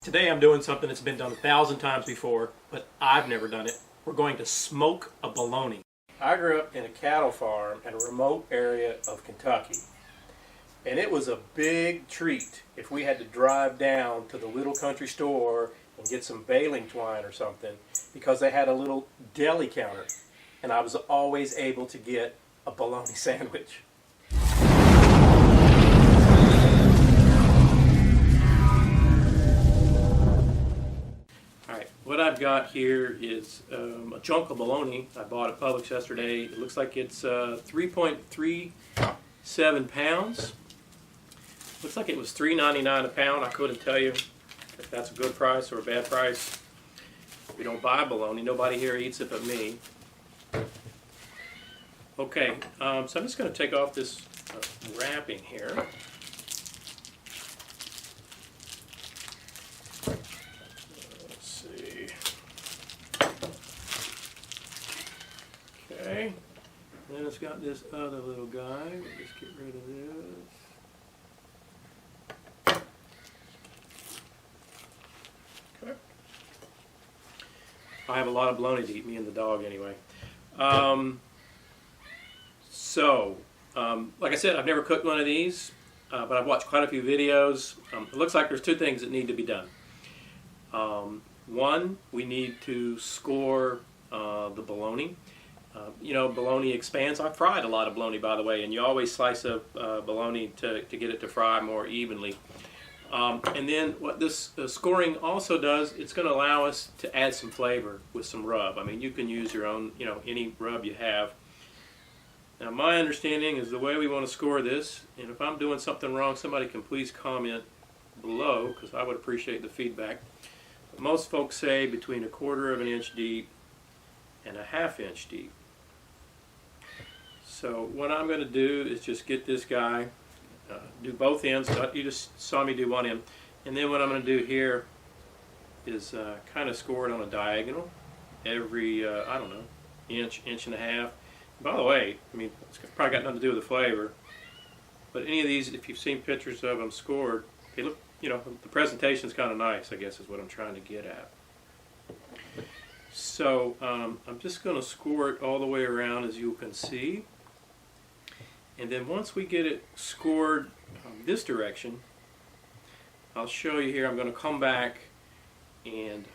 Today I'm doing something that's been done 1,000 times before, but I've never done it. We're going to smoke a bologna. I grew up in a cattle farm in a remote area of Kentucky. And it was a big treat if we had to drive down to the little country store and get some baling twine or something, because they had a little deli counter. And I was always able to get a bologna sandwich. What I've got here is a chunk of bologna I bought at Publix yesterday. It looks like it's 3.37 pounds. Looks like it was $3.99 a pound. I couldn't tell you if that's a good price or a bad price. We don't buy bologna. Nobody here eats it but me. Okay, so I'm just going to take off this wrapping here. Okay, then it's got this other little guy. We'll just get rid of this. Okay. I have a lot of bologna to eat, me and the dog anyway. Like I said, I've never cooked one of these, but I've watched quite a few videos. It looks like there's two things that need to be done. One, we need to score the bologna. You know, bologna expands. I've fried a lot of bologna, by the way, and you always slice up bologna to get it to fry more evenly. And then what this scoring also does, it's going to allow us to add some flavor with some rub. I mean, you can use your own, you know, any rub you have. Now, my understanding is the way we want to score this, and if I'm doing something wrong, somebody can please comment below, because I would appreciate the feedback. But most folks say between 1/4 inch deep and 1/2 inch deep. So what I'm going to do is just get this guy, do both ends. You just saw me do one end. And then what I'm going to do here is kind of score it on a diagonal every, I don't know, inch, inch and a half. By the way, I mean, it's probably got nothing to do with the flavor, but any of these, if you've seen pictures of them scored, they look, you know, the presentation's kind of nice, I guess is what I'm trying to get at. So I'm just going to score it all the way around, as you can see. And then once we get it scored this direction, I'll show you here. I'm going to come back and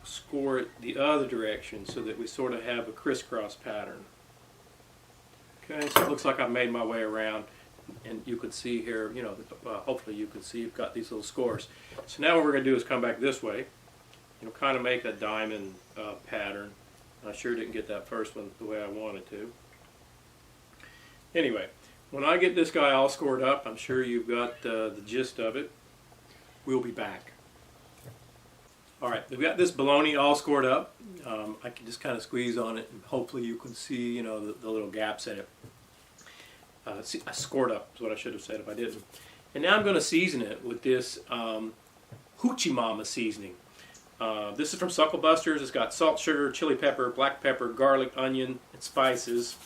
score it the other direction so that we sort of have a crisscross pattern. Okay, so it looks like I've made my way around, and you can see here, you know, hopefully you can see you've got these little scores. So now what we're going to do is come back this way. You know, kind of make a diamond pattern. I sure didn't get that first one the way I wanted to. Anyway, when I get this guy all scored up, I'm sure you've got the gist of it. We'll be back. Alright, we've got this bologna all scored up. I can just kind of squeeze on it, and hopefully you can see, you know, the little gaps in it. See, I scored up is what I should have said if I didn't. And now I'm going to season it with this Hoochie Mama seasoning. This is from Suckle Busters. It's got salt, sugar, chili pepper, black pepper, garlic, onion, and spices.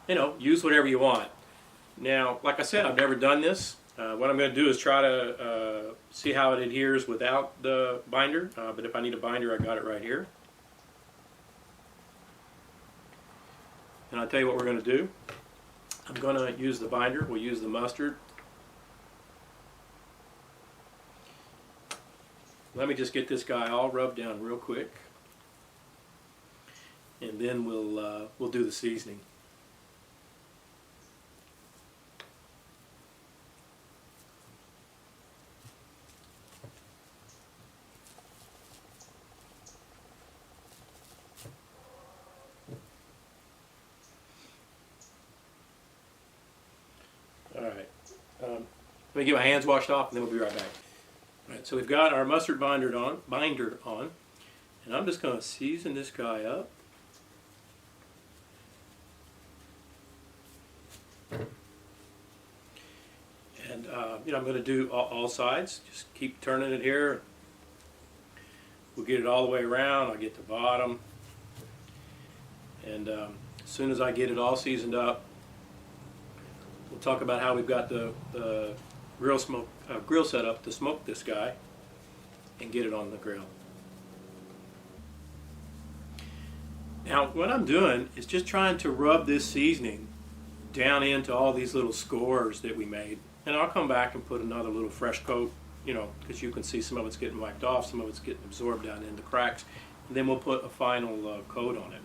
You know, use whatever you want. Now, like I said, I've never done this. What I'm going to do is try to see how it adheres without the binder. But if I need a binder, I got it right here. And I'll tell you what we're going to do. I'm going to use the binder. We'll use the mustard. Let me just get this guy all rubbed down real quick, and then we'll do the seasoning. All right. Let me get my hands washed off, and then we'll be right back. Alright, so we've got our mustard binder on, and I'm just going to season this guy up. And you know, I'm going to do all sides. Just keep turning it here. We'll get it all the way around. I'll get the bottom, and as soon as I get it all seasoned up, we'll talk about how we've got the grill smoke grill setup to smoke this guy and get it on the grill. Now what I'm doing is just trying to rub this seasoning down into all these little scores that we made, and I'll come back and put another little fresh coat, you know, because you can see some of it's getting wiped off, some of it's getting absorbed down into cracks, and then we'll put a final coat on it.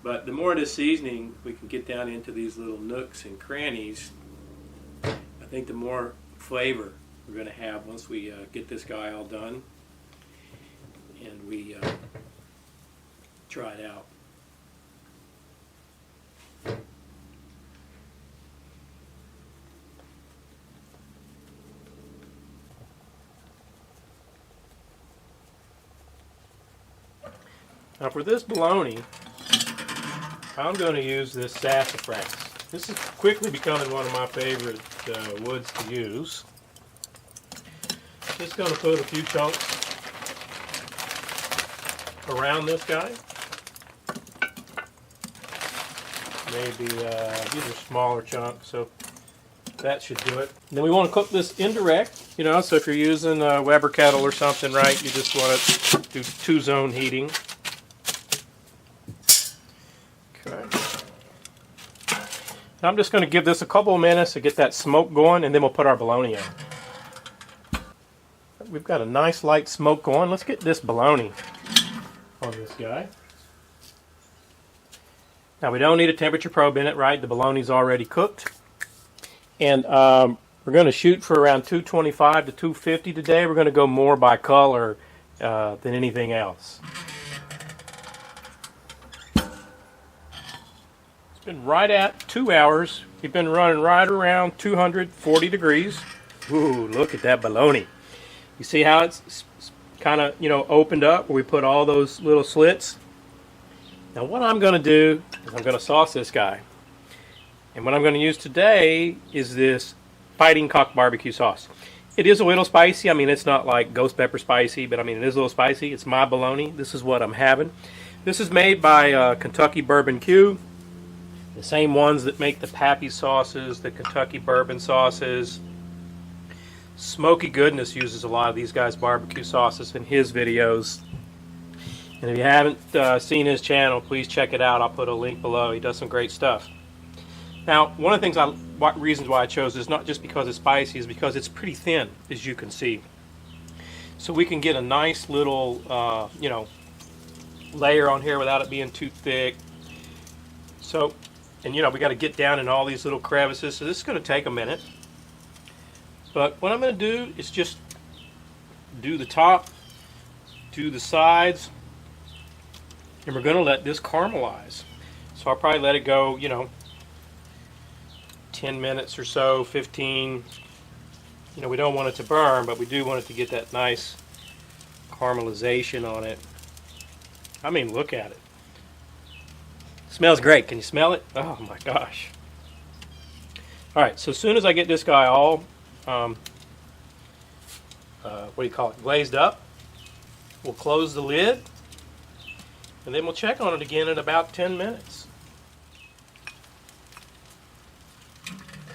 But the more of this seasoning we can get down into these little nooks and crannies, I think the more flavor we're going to have once we get this guy all done and we try it out. Now for this bologna, I'm going to use this sassafras. This is quickly becoming one of my favorite woods to use. Just going to put a few chunks around this guy. Maybe these are smaller chunks, so that should do it. Then we want to cook this indirect, you know, so if you're using a Weber kettle or something, right, you just want to do 2-zone heating. I'm just going to give this a couple of minutes to get that smoke going, and then we'll put our bologna in. We've got a nice light smoke going. Let's get this bologna on this guy. Now we don't need a temperature probe in it, right? The bologna's already cooked. And we're going to shoot for around 225 to 250 today. We're going to go more by color than anything else. Been right at 2 hours. We've been running right around 240 degrees. Ooh, look at that bologna. You see how it's kind of, you know, opened up where we put all those little slits? Now what I'm going to do is I'm going to sauce this guy. And what I'm going to use today is this Fighting Cock barbecue sauce. It is a little spicy. I mean, it's not like ghost pepper spicy, but I mean, it is a little spicy. It's my bologna. This is what I'm having. This is made by Kentucky Bourbon Q. The same ones that make the Pappy sauces, the Kentucky bourbon sauces. Smoky Goodness uses a lot of these guys' barbecue sauces in his videos. And if you haven't seen his channel, please check it out. I'll put a link below. He does some great stuff. Now, one of the things reasons why I chose this, not just because it's spicy, is because it's pretty thin, as you can see. So we can get a nice little, you know, layer on here without it being too thick. So, and you know, we got to get down in all these little crevices, so this is going to take a minute. But what I'm going to do is just do the top, do the sides, and we're going to let this caramelize. So I'll probably let it go, you know, 10 minutes or so, 15. You know, we don't want it to burn, but we do want it to get that nice caramelization on it. I mean, look at it. Smells great. Can you smell it? Oh my gosh. Alright, so as soon as I get this guy all, what do you call it, glazed up, we'll close the lid, and then we'll check on it again in about 10 minutes.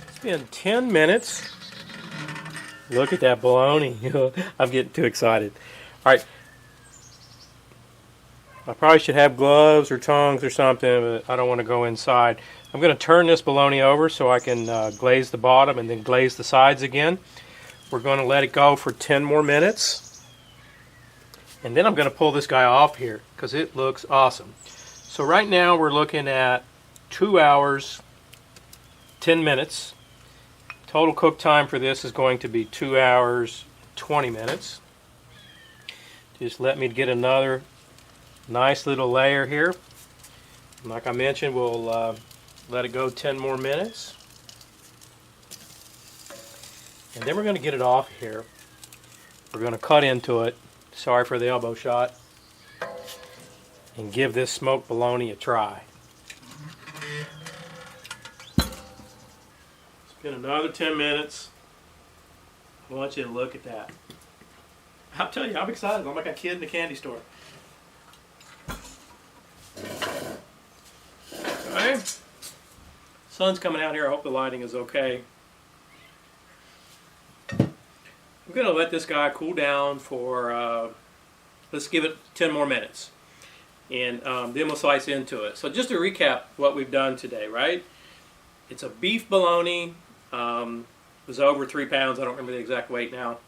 It's been 10 minutes. Look at that bologna. I'm getting too excited. Alright. I probably should have gloves or tongs or something, but I don't want to go inside. I'm going to turn this bologna over so I can glaze the bottom and then glaze the sides again. We're going to let it go for 10 more minutes. And then I'm going to pull this guy off here because it looks awesome. So right now we're looking at 2 hours, 10 minutes. Total cook time for this is going to be 2 hours, 20 minutes. Just let me get another nice little layer here. And like I mentioned, we'll let it go 10 more minutes. And then we're going to get it off here. We're going to cut into it. Sorry for the elbow shot. And give this smoked bologna a try. It's been another 10 minutes. I want you to look at that. I'll tell you, I'm excited. I'm like a kid in a candy store. Okay. Sun's coming out here. I hope the lighting is okay. I'm going to let this guy cool down for, let's give it 10 more minutes. And then we'll slice into it. So just to recap what we've done today, right? It's a beef bologna. It was over 3 pounds. I don't remember the exact weight now.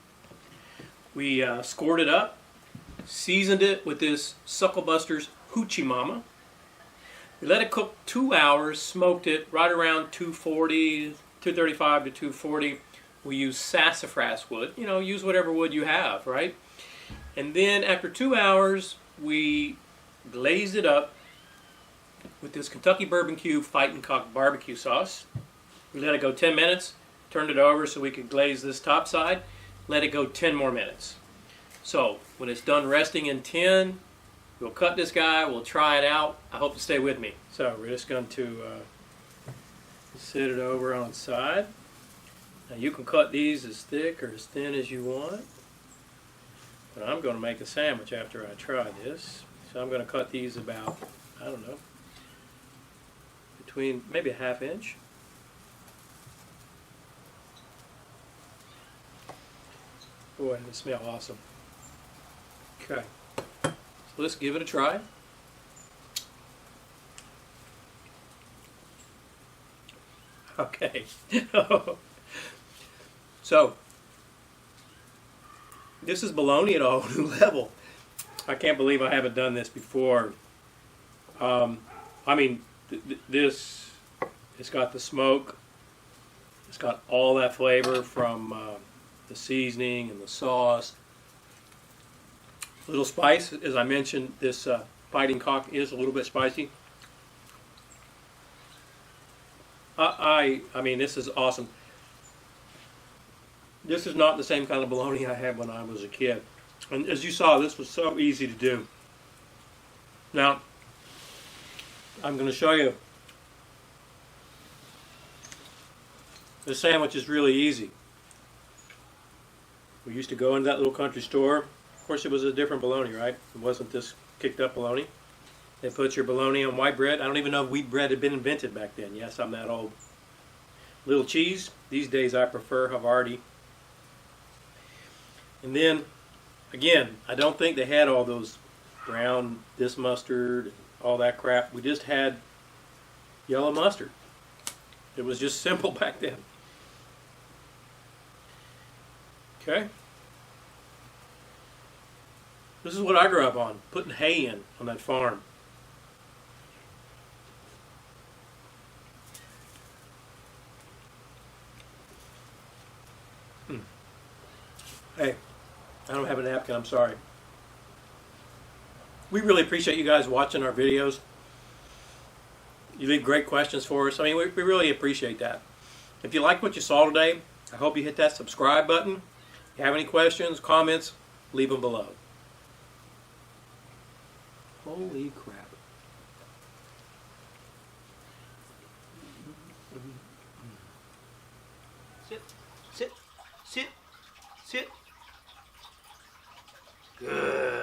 We scored it up, seasoned it with this Sucklebuster's Hoochie Mama. We let it cook 2 hours, smoked it right around 235 to 240. We use sassafras wood. You know, use whatever wood you have, right? And then after 2 hours, we glazed it up with this Kentucky Bourbon Cube Fighting Cock barbecue sauce. We let it go 10 minutes, turned it over so we could glaze this top side, let it go 10 more minutes. So when it's done resting in 10, we'll cut this guy, we'll try it out. I hope to stay with me. So we're just going to sit it over on its side. Now you can cut these as thick or as thin as you want, but I'm going to make a sandwich after I try this. So I'm going to cut these about, I don't know, between maybe a ½ inch. Boy, they smell awesome. Okay, so let's give it a try. Okay. So, this is bologna at a whole new level. I can't believe I haven't done this before. I mean, this, it's got the smoke. It's got all that flavor from the seasoning and the sauce. A little spice, as I mentioned, this Fighting Cock is a little bit spicy. I mean, this is awesome. This is not the same kind of bologna I had when I was a kid. And as you saw, this was so easy to do. Now, I'm going to show you. This sandwich is really easy. We used to go into that little country store. Of course, it was a different bologna, right? It wasn't this kicked up bologna. They put your bologna on white bread. I don't even know if wheat bread had been invented back then. Yes, I'm that old. Little cheese. These days I prefer Havarti. And then, again, I don't think they had all those brown, this mustard, all that crap. We just had yellow mustard. It was just simple back then. Okay. This is what I grew up on, putting hay in on that farm. Hey, I don't have a napkin, I'm sorry. We really appreciate you guys watching our videos. You leave great questions for us. I mean, we really appreciate that. If you like what you saw today, I hope you hit that subscribe button. If you have any questions, comments, leave them below. Holy crap. Sit, sit, sit, sit. Good.